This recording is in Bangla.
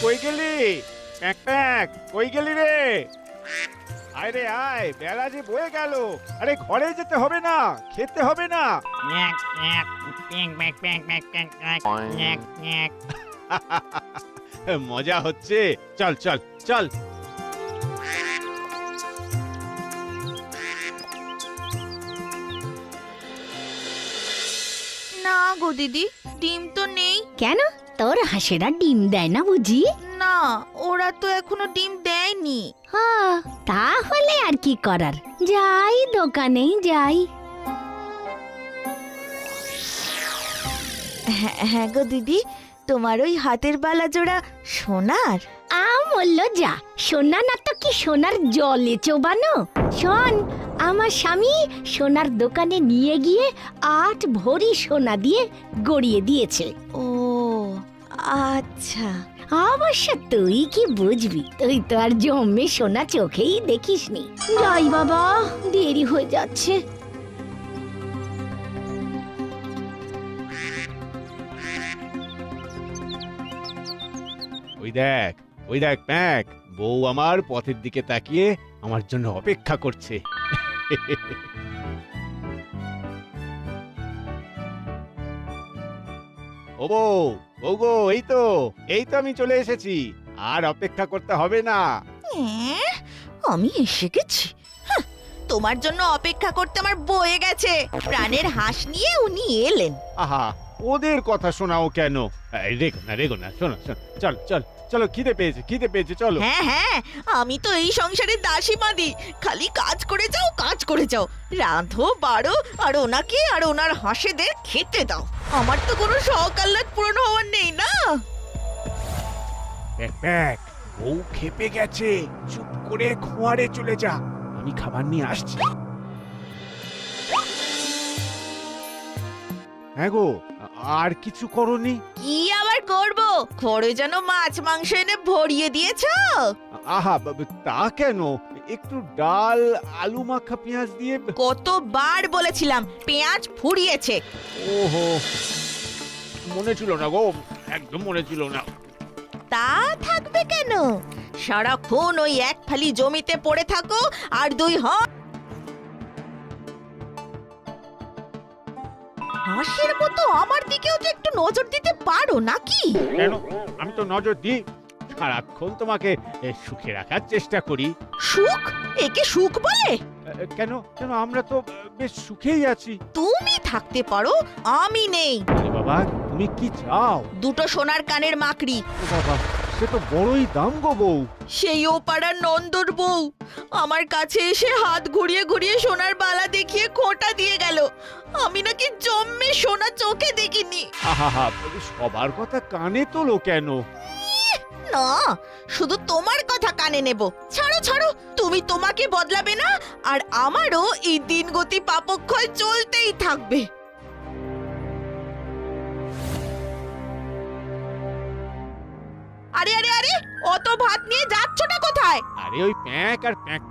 কই গেলি? প্যাক প্যাক, কই গেলি রে? আয় রে আয়, বেলা যে বয়ে গেল। আরে ঘরে যেতে হবে না, খেতে হবে না। ন্যাক ন্যাক প্যাং প্যাং প্যাং প্যাং প্যাং প্যাং, ন্যাক ন্যাক। মজা হচ্ছে। চল চল চল। না গো দিদি, ডিম তো নেই। কেন তোর হাঁসেরা ডিম দেয় না বুঝি? না, ওরা তো এখনো ডিম দেয়নি। হ্যাঁ, তাহলে আর কি করার, যাই দোকানেই যাই। হ্যাঁ গো দিদি, তোমার ওই হাতের বালা জোড়া সোনার? বলল যা, সোনা না তো কি সোনার জলে চোবানো। শোন, আমার স্বামী সোনার দোকানে নিয়ে গিয়ে 8 ভরি সোনা দিয়ে গড়িয়ে দিয়েছে। ও আচ্ছা। অবশ্য তুই কি বুঝবি, তুই তো আর জমে সোনা চোখেই দেখিসনি। যাই বাবা, দেরি হয়ে যাচ্ছে। ওই দেখ প্যাক, বউ আমার পথের দিকে তাকিয়ে আমার জন্য অপেক্ষা করছে। ও বউ, বউ গো, এই তো আমি চলে এসেছি। আর অপেক্ষা করতে হবে না। আমি এসে গেছি? তোমার জন্য অপেক্ষা করতে আমার বয়ে গেছে। প্রাণের হাঁস নিয়ে উনি এলেন। আহা, ওদের কথা শোনাও কেন? রেগো না, শোনো শোনো, চল চল চলো, খিদে পেয়েছে, চলো। হ্যাঁ, আমি তো এই সংসারের দাসী মাদি। খালি কাজ করে যাও, রাঁধো বাড়ো, আর ওনাকে আর ওনার হাঁসেদের খেতে দাও। আমার তো কোনো শখ আহ্লাদ পূরণ হওয়ার নেই না। প্যাক, বউ খেপে গেছে, চুপ করে খোয়ারে চলে যা, আমি খাবার নিয়ে আসছি। হ্যাঁ গো, আর কিছু করনি? কি আবার করব? ঘরে যেন মাছ মাংস এনে ভরিয়ে দিয়েছো। আহা, তা কেন, একটু ডাল, আলু মাখা, পেঁয়াজ দিয়ে। কতবার বলেছিলাম পেঁয়াজ ফুরিয়েছে। ওহো, মনে ছিল না গো, একদম মনে ছিল না। তা থাকবে কেন? সারাক্ষণ ওই এক ফালি জমিতে পড়ে থাকো আর দুই হাঁসের মতো আমার দিকেও তো একটু নজর দিতে পারো নাকি? কেন, আমি তো নজর দিই, সারাক্ষণ তোমাকে সুখে রাখার চেষ্টা করি। সুখ? একে সুখ বলে? কেন কেন, আমরা তো বেশ সুখেই আছি। তুমি থাকতে পারো, আমি নেই। আরে বাবা, তুমি কি চাও? দুটো সোনার কানের মাকড়ি। ও বাবা, সে তো বড়ই দাম গো বউ। সেই ও পাড়ার নন্দর বউ আমার কাছে এসে হাত ঘুরিয়ে ঘুরিয়ে সোনার বালা দেখিয়ে খোঁটা দিয়ে গেল। আমি নাকি জম্মে সোনা চোখে দেখিনি। আহা, সবার কথা কানে তোলো কেন? না, শুধু তোমার কথা কানে নেব। ছাড়ো, তুমি তোমাকে বদলাবে না, আর আমারও এই দিনগতি পাপক্ষয় চলতেই থাকবে। আরে, অত ভাত নিয়ে যাচ্ছ না কোথায়? আরে ওই প্যাক আর প্যাক